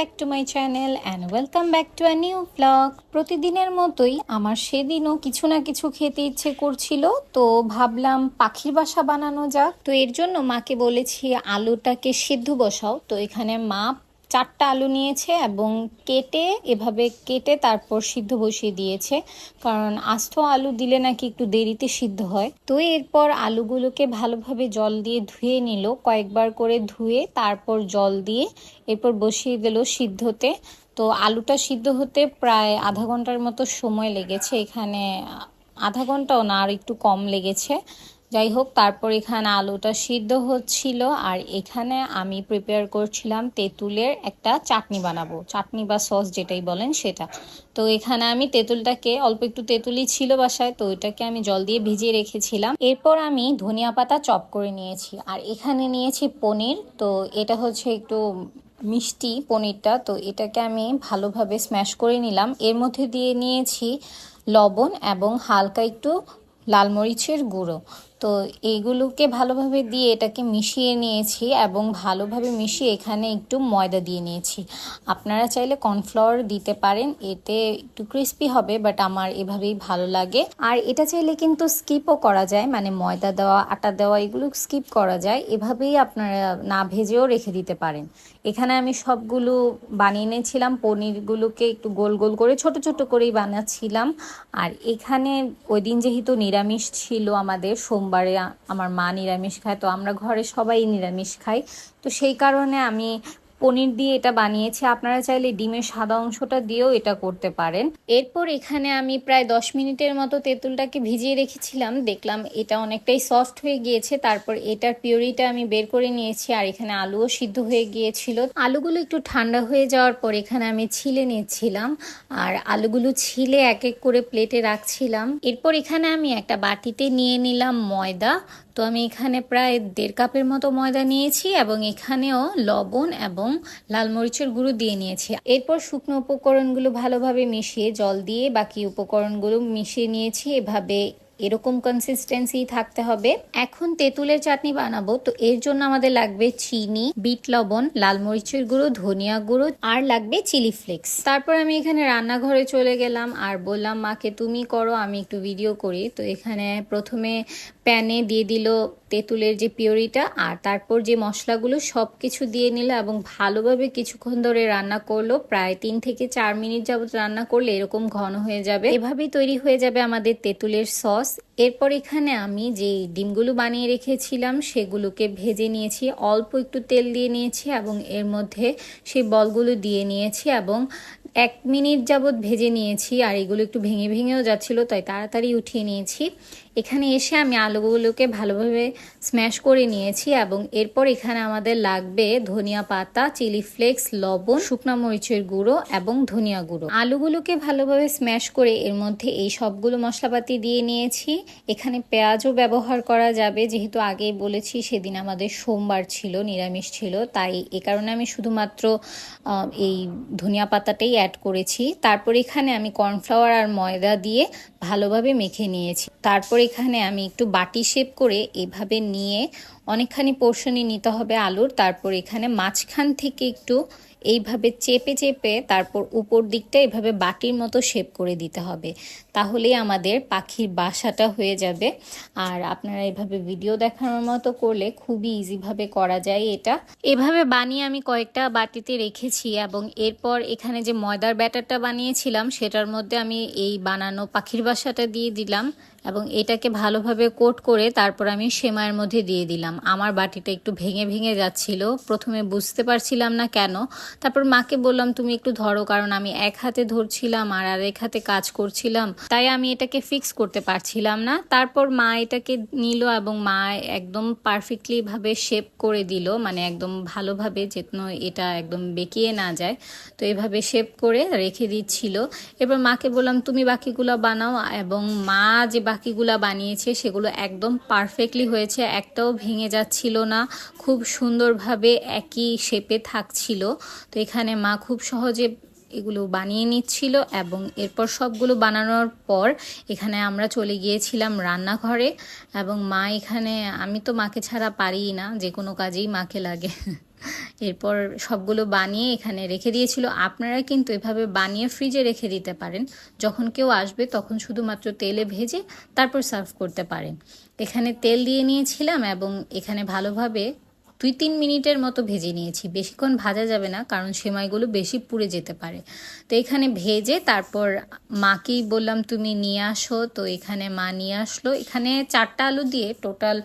Back to my channel and welcome back to a new blog. প্রতিদিনের মতোই আমার সেদিনও কিছু না কিছু খেতে ইচ্ছে করছিল, তো ভাবলাম পাখির বাসা বানানো যাক। তো এর জন্য মাকে বলেছি আলুটাকে সিদ্ধ বসাও। তো এখানে মা 4টা আলু নিয়েছে এবং এভাবে কেটে তারপর সিদ্ধ বসিয়ে দিয়েছে, কারণ আস্ত আলু দিলে নাকি একটু দেরিতে সিদ্ধ হয়। তো এরপর আলুগুলোকে ভালোভাবে জল দিয়ে ধুয়ে নিল, কয়েকবার করে ধুয়ে তারপর জল দিয়ে এরপর বসিয়ে দিল সিদ্ধতে। তো আলুটা সিদ্ধ হতে প্রায় আধা ঘন্টার মতো সময় লেগেছে, এখানে আধা ঘন্টাও না, আর একটু কম লেগেছে। যাই হোক, তারপর এখানে আলুটা সিদ্ধ হচ্ছিল আর এখানে আমি প্রিপেয়ার করছিলাম তেঁতুলের একটা চাটনি বানাবো, চাটনি বা সস যেটাই বলেন সেটা। তো এখানে আমি তেঁতুলটাকে, অল্প একটু তেঁতুলই ছিল বাসায়, তো ওইটাকে আমি জল দিয়ে ভিজিয়ে রেখেছিলাম। এরপর আমি ধনিয়া পাতা চপ করে নিয়েছি আর এখানে নিয়েছি পনির। তো এটা হচ্ছে একটু মিষ্টি পনিরটা, তো এটাকে আমি ভালোভাবে স্ম্যাশ করে নিলাম। এর মধ্যে দিয়ে নিয়েছি লবণ এবং হালকা একটু লাল মরিচের গুঁড়ো। তো এইগুলোকে ভালোভাবে দিয়ে এটাকে মিশিয়ে নিয়েছি এবং ভালোভাবে মিশিয়ে এখানে একটু ময়দা দিয়ে নিয়েছি। আপনারা চাইলে কর্নফ্লাওয়ার দিতে পারেন, এতে একটু ক্রিস্পি হবে, বাট আমার এভাবেই ভালো লাগে। আর এটা চাইলে কিন্তু স্কিপও করা যায়, মানে ময়দা দেওয়া আটা দেওয়া এগুলো স্কিপ করা যায়, এভাবেই আপনারা না ভেজেও রেখে দিতে পারেন। এখানে আমি সবগুলো বানিয়ে নিয়েছিলাম, পনিরগুলোকে একটু গোল গোল করে ছোট ছোট করেই বানাচ্ছিলাম। আর এখানে ওই দিন যেহেতু নিরামিষ ছিল, আমাদের সোমবারে আমার মা নিরামিষ খায়, তো আমরা ঘরে সবাই নিরামিষ খাই, তো সেই কারণে আমি পনির দিয়ে এটা বানিয়েছি। আপনারা চাইলে ডিমের সাদা অংশটা দিয়েও এটা করতে পারেন। এরপর এখানে আমি প্রায় 10 মিনিটের মতো তেঁতুলটাকে ভিজিয়ে রেখেছিলাম, দেখলাম এটা অনেকটাই সফট হয়ে গিয়েছে। তারপর এটার পিউরিটা আমি বের করে নিয়েছি আর এখানে আলুও সিদ্ধ হয়ে গিয়েছিল। আলুগুলো একটু ঠান্ডা হয়ে যাওয়ার পর এখানে আমি ছিলে নিচ্ছিলাম আর আলুগুলো ছিলে এক এক করে প্লেটে রাখছিলাম। এরপর এখানে আমি একটা বাটিতে নিয়ে নিলাম ময়দা। তো আমি এখানে প্রায় 1.5 কাপের মতো ময়দা নিয়েছি এবং এখানেও লবণ এবং লাল মরিচের গুঁড়ো দিয়ে নিয়েছি। এরপর শুকনো উপকরণগুলো ভালোভাবে মিশিয়ে জল দিয়ে বাকি উপকরণগুলো মিশিয়ে নিয়েছি। এভাবে এরকম কনসিস্টেন্সি থাকতে হবে। এখন তেঁতুলের চাটনি বানাবো, তো এর জন্য আমাদের লাগবে চিনি, বিট লবণ, লাল মরিচের গুঁড়ো, ধনিয়া গুঁড়ো আর লাগবে চিলি ফ্লেক্স। তারপর আমি এখানে রান্নাঘরে চলে গেলাম আর বললাম মাকে তুমি করো, আমি একটু ভিডিও করি। তো এখানে প্রথমে প্যানে দিয়ে দিল তেঁতুলের যে পিউরিটা আর তারপর যে মশলাগুলো সব কিছু দিয়ে নিল এবং ভালোভাবে কিছুক্ষণ ধরে রান্না করলো। প্রায় 3 থেকে 4 মিনিট যাবত রান্না করলে এরকম ঘন হয়ে যাবে, এভাবেই তৈরি হয়ে যাবে আমাদের তেঁতুলের সস। এরপর এখানে আমি যে ডিমগুলো বানিয়ে রেখেছিলাম সেগুলোকে ভেজে নিয়েছি, অল্প একটু তেল দিয়ে নিয়েছি এবং এর মধ্যে সেই বলগুলো দিয়ে নিয়েছি এবং 1 মিনিট যাবত ভেজে নিয়েছি। আর এগুলো একটু ভেঙে ভেঙেও যাচ্ছিলো, তাই তাড়াতাড়ি উঠিয়ে নিয়েছি। এখানে এসে আমি আলুগুলোকে ভালোভাবে স্ম্যাশ করে নিয়েছি এবং এরপর এখানে আমাদের লাগবে ধনিয়া পাতা, চিলি ফ্লেক্স, লবণ, শুকনো মরিচের গুঁড়ো এবং ধনিয়া গুঁড়ো। আলুগুলোকে ভালোভাবে স্ম্যাশ করে এর মধ্যে এই সবগুলো মশলাপাতি দিয়ে নিয়েছি। এখানে পেঁয়াজও ব্যবহার করা যাবে, যেহেতু আগেই বলেছি সেদিন আমাদের সোমবার ছিল, নিরামিষ ছিল, তাই এ কারণে আমি শুধুমাত্র এই ধনিয়া পাতাটাই অ্যাড করেছি। তারপর এখানে আমি কর্নফ্লাওয়ার আর ময়দা দিয়ে ভালোভাবে মেখে নিয়েছি। তারপর এখানে আমি একটু বাটি শেপ করে এভাবে নিয়ে অনেকখানি পোর্শনই নিতে হবে আলুর। তারপর এখানে মাঝখান থেকে একটু এইভাবে চেপে চেপে তারপর উপর দিকটা এভাবে বাটির মতো শেপ করে দিতে হবে, তাহলেই আমাদের পাখির বাসাটা হয়ে যাবে। আর আপনারা এভাবে ভিডিও দেখানোর মতো করলে খুবই ইজিভাবে করা যায় এটা। এভাবে বানিয়ে আমি কয়েকটা বাটিতে রেখেছি এবং এরপর এখানে যে ময়দার ব্যাটারটা বানিয়েছিলাম সেটার মধ্যে আমি এই বানানো পাখির বাসাটা দিয়ে দিলাম এবং এটাকে ভালোভাবে কোট করে তারপর আমি সেমাইয়ের মধ্যে দিয়ে দিলাম। আমার বাটিটা একটু ভেঙে ভেঙে যাচ্ছিল, প্রথমে বুঝতে পারছিলাম না কেন। তারপর মাকে বললাম তুমি একটু ধরো, কারণ আমি এক হাতে ধরছিলাম আর আরেক হাতে কাজ করছিলাম, তাই আমি এটাকে ফিক্স করতে পারছিলাম না। তারপর মা এটাকে নিল এবং মা একদম পারফেক্টলি ভাবে শেপ করে দিল, মানে একদম ভালোভাবে যেন এটা একদম বেঁকিয়ে না যায়। তো এভাবে শেপ করে রেখে দিচ্ছিল। এবার মাকে বললাম তুমি বাকিগুলো বানাও, এবং মা যে বাকিগুলো বানিয়েছে সেগুলো একদম পারফেক্টলি হয়েছে, একটাও ভেঙে যাচ্ছিল না, খুব সুন্দরভাবে একই শেপে থাকছিল। তো এখানে মা খুব সহজে এগুলো বানিয়ে নিচ্ছিল এবং এরপর সবগুলো বানানোর পর এখানে আমরা চলে গিয়েছিলাম রান্নাঘরে এবং মা এখানে, আমি তো মাকে ছাড়া পারিই না, যে কোনো কাজেই মাকে লাগে। এরপর সবগুলো বানিয়ে এখানে রেখে দিয়েছিল। আপনারা কিন্তু এভাবে বানিয়ে ফ্রিজে রেখে দিতে পারেন, যখন কেউ আসবে তখন শুধুমাত্র তেলে ভেজে তারপর সার্ভ করতে পারেন। এখানে তেল দিয়ে নিয়েছিলাম এবং এখানে ভালোভাবে 2-3 মিনিটের মতো ভেজে নিয়েছি। বেশিক্ষণ ভাজা যাবে না, কারণ সেমাইগুলো বেশি পুড়ে যেতে পারে। তো এখানে ভেজে তারপর মাকেই বললাম তুমি নিয়ে আসো, তো এখানে মা নিয়ে আসলো। এখানে 4টা আলু দিয়ে টোটাল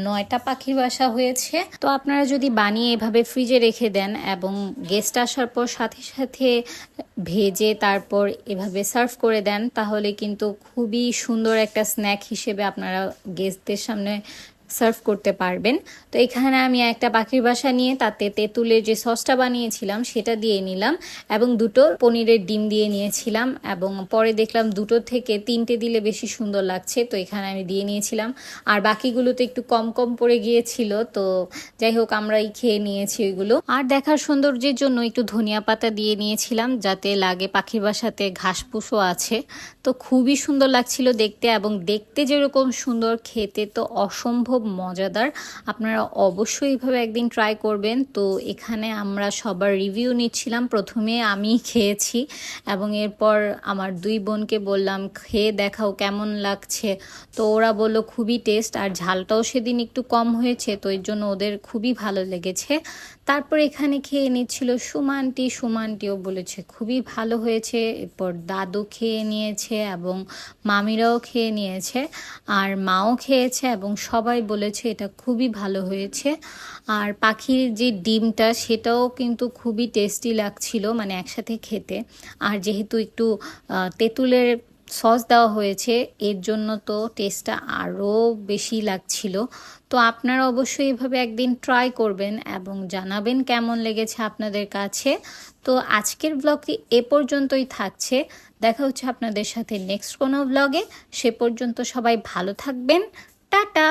9টা পাখির বাসা হয়েছে। তো আপনারা যদি বানিয়ে এভাবে ফ্রিজে রেখে দেন এবং গেস্ট আসার পর সাথে সাথে ভেজে তারপর এভাবে সার্ভ করে দেন, তাহলে কিন্তু খুবই সুন্দর একটা স্ন্যাক হিসেবে আপনারা গেস্টদের সামনে সার্ভ করতে পারবেন। তো এখানে আমি একটা পাখির বাসা নিয়ে তাতে তেঁতুলের যে সসটা বানিয়েছিলাম সেটা দিয়ে নিলাম এবং 2টো পনিরের ডিম দিয়ে নিয়েছিলাম, এবং পরে দেখলাম 2টো থেকে 3টে দিলে বেশি সুন্দর লাগছে, তো এখানে আমি দিয়ে নিয়েছিলাম। আর বাকিগুলোতে একটু কম কম পড়ে গিয়েছিল, তো যাই হোক আমরাই খেয়ে নিয়েছি ওইগুলো। আর দেখার সৌন্দর্যের জন্য একটু ধনিয়া পাতা দিয়ে নিয়েছিলাম, যাতে লাগে পাখির বাসাতে ঘাসপুসও আছে। তো খুবই সুন্দর লাগছিল দেখতে, এবং দেখতে যেরকম সুন্দর, খেতে তো অসম্ভব মজাদার। আপনারা অবশ্যই এইভাবে একদিন ট্রাই করবেন। তো এখানে আমরা সবার রিভিউ নিচ্ছিলাম। প্রথমে আমি খেয়েছি এবং এরপর আমার 2 বোনকে বললাম খেয়ে দেখাও কেমন লাগছে। তো ওরা বলল খুবই টেস্ট, আর ঝালটাও সেদিন একটু কম হয়েছে, তো এর জন্য ওদের খুবই ভালো লেগেছে। তারপর এখানে খেয়ে নিচ্ছিল সুমানটিও বলেছে খুবই ভালো হয়েছে। এরপর দাদু খেয়ে নিয়েছে এবং মামিরাও খেয়ে নিয়েছে, আর মাও খেয়েছে, এবং সবাই বলেছে এটা খুবই ভালো হয়েছে। আর পাখির যে ডিমটা সেটাও কিন্তু খুবই টেস্টি লাগছিল, মানে একসাথে খেতে। আর যেহেতু একটু তেঁতুলের সস দেওয়া হয়েছে, এর জন্য তো টেস্টটা আরও বেশি লাগছিল। তো আপনারা অবশ্যই এভাবে একদিন ট্রাই করবেন এবং জানাবেন কেমন লেগেছে আপনাদের কাছে। তো আজকের ব্লগটি এ পর্যন্তই থাকছে। দেখা হচ্ছে আপনাদের সাথে নেক্সট কোনো ব্লগে। সে পর্যন্ত সবাই ভালো থাকবেন। টাটা।